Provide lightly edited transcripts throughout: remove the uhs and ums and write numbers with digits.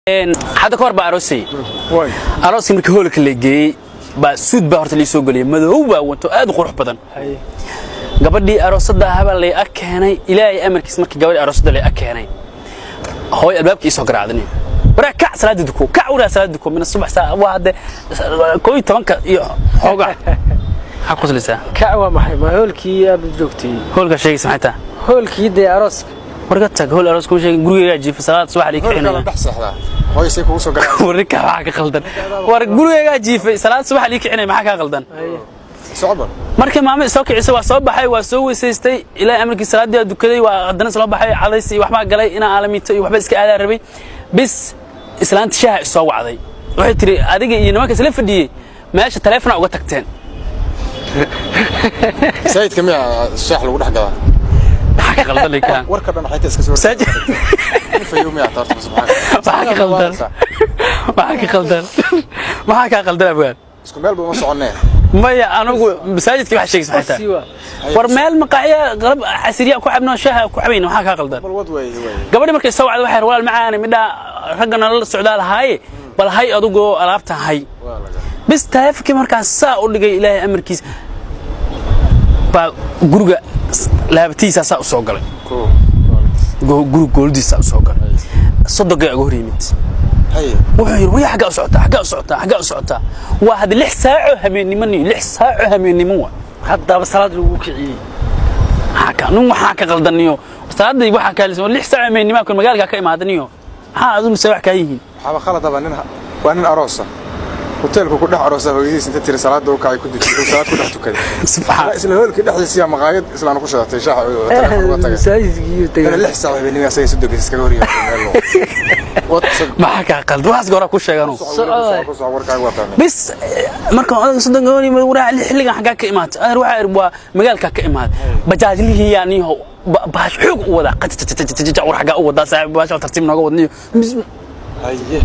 هذا كور بعروسي عروسي مركي هولك اللي جي بسود بهرت اللي سوق لي مذوبة وانتو أدو قروح بدن قبل دي عروسة هبل اللي أكهني إلهي أمرك اسمك قبل عروسة اللي أكهني هو الباب كيس هجر عدني ورا كع سلاد دكو كع ولا سلاد دكو من الصبح ساعة واحدة كوي تمنك هوجع حقوس لسه كع وما ما هولكي يا بزوجتي هولك شيء سمعته هولكي دي عروسك ورقتك هول عروس كل شيء قولي يجي في صلاة صباح عليك هنا بحصحها هو يسيك وصو قاعد ورك معك خلدن ورقولي يجي في صلاة صباح عليك عيني معك خلدن صعبة markii maamul soo kicisa waa soo baxay waa soo weesaystay ilaa amarkii salaadii dukaday waa haddana soo baxay cadays iyo waxba galay ina aalamiito iyo waxba iska aada rabay bis islaanta shaaha soo wacday waxay tiri adiga iyo nimanka isla fadhiyay meesha telefoon uga tagteen sayid kamia shaax lagu dhex gadaa maxaa ka qaldan ka warka dhan xayta iska soo في يوم يا طارت سبحان maxaa ka qaldan abaan isku meel buu ma soconay maya anagu masaajidkii wax sheegay saxayta war meel maqaaya qalab xasiriya ku xabno shaaha ku xabayna waxa ka qaldan bal wad way gabadhi markay soo wacday waxay walaal macaan midha ragana la socdaa lahaay bal hay adugo alaabta hay bis taafki markaas saa u dhigay ilaahay amarkiis ba guriga laabtiisa saa u soo galay guriga gooldiisa u soo galay sodoga ugu horeeyay وحير ويا حاجة أسعتها واحد لح ساعة هميني مني لح ساعة هميني مو حتى بصلاة الوكعي حكى غلطنيو صلاة دي وحكى لسه لح ساعة هميني ما كل مجال كاي معدنيو هذا مسوي حكايه حاب خلط بننها وأنا أروسة hotelku ku dhax aroosa hooyadiis inta tiri salaad oo kay ku dibtay salaad ku dhax tukaday subxaan isla hoolka dhaxdiisa maqaayad islaan ku shaqatay shaax oo telefoon tagay saayidkii tagay lix saac habeenimo asay soo degay iskaga horiyo meel ma ka qalad waas goora ku sheegano bis marka aan soo degay ma waraa xilligan xagaa ka imaad aan waxa waa magaalka ka imaad bajaajlihi yaaniyo baash xoog u wada qatata war xagaa u wada saaxiib baash tartiib nooga wadniyo haye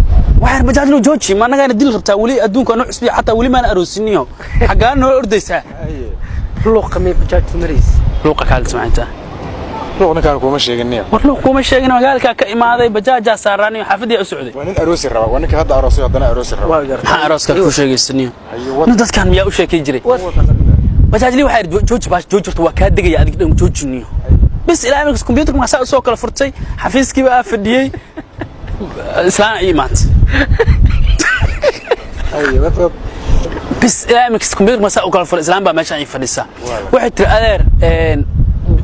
waxaan bajaajlo jooji ma naga dil rabtaa wali adduunka noo cusbi xataa wali ma aroosiniyo xagaa noo ordaysaa haye luuqa me bajaaj maris luuqa kaal samaynta luuqna kaan kuma sheeganiyo war luuq kuma sheegin magaalka ka imaaday bajaaja saaraniyo xaafadii u socday waa nin aroosi raba waa ninka hadda aroosay haddana aroosi raba ha arooska ku sheegaysaniyo dadkan miyaa u sheekay jiray bajaajli waxa jooji baash joojirtu waa ka degaya adig dhan joojiniyo bis ilaa markas kombiyuutarka ma soo kala furtay xafiiskii baa fadhiyay إسلام إيمانت. أيوة بس. بس لا مكس كمبيوتر مساء وكل فر الإسلام بقى ماشي يفرسها. واحد ترى أدر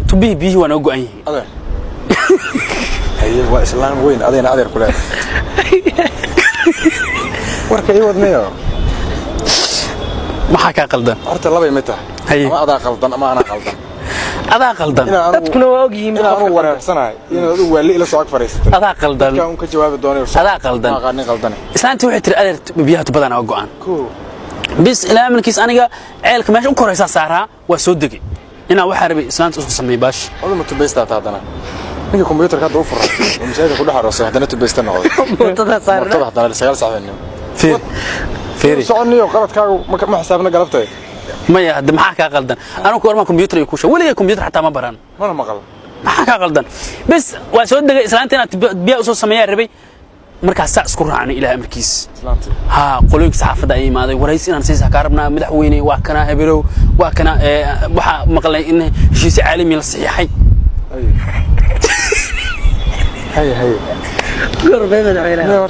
تبيه بيه وأنا أقول أيه. أدر. أيوة الإسلام وين أدينا أدر كله. ورك أيوة مية. ما حكى قلدان. أرت الله بيمتى. أما أدا قلدان أما أنا قلدان. أدا قلدان. تكون واقعي من أول سنة. إنه هو اللي إلى سواق فريست. أدا قلدان. كم كجواب الدنيا. أدا قلدان. ما قاني قلدان. إسلام توحي ترى أدر بيها تبدأ أوجعان. كو. بس إلى من كيس أنا جا عيلك ماشي أكره سعرها وسودقي. هنا واحد ربي إسلام تسمي باش. والله ما تبيست هذا. نيجي كمبيوتر كده أوفر. ومساعد كل حرس. هذا تبيست أنا. مرتضى صار. مرتضى هذا السجال صعب إنه. فيري. سؤالني وقرأت كاو ما حسابنا قلبته. ما يهد ما حكى غلطان أنا كور ما كمبيوتر يكوشه ولا كمبيوتر حتى ما بران ما غلط ما حكى غلطان بس وسود دقيقة إسلامتنا تبيع أصول سمية ربي مركز ساعة كورة عني إلى أمريكيس إسلامتي ها قولك صحافة داي ما ذي ورئيسنا نسيس هكاربنا مدحويني وكنا هبلو وكنا وح مقلي إنه شيء عالمي للصحيحي هي قرب من عينه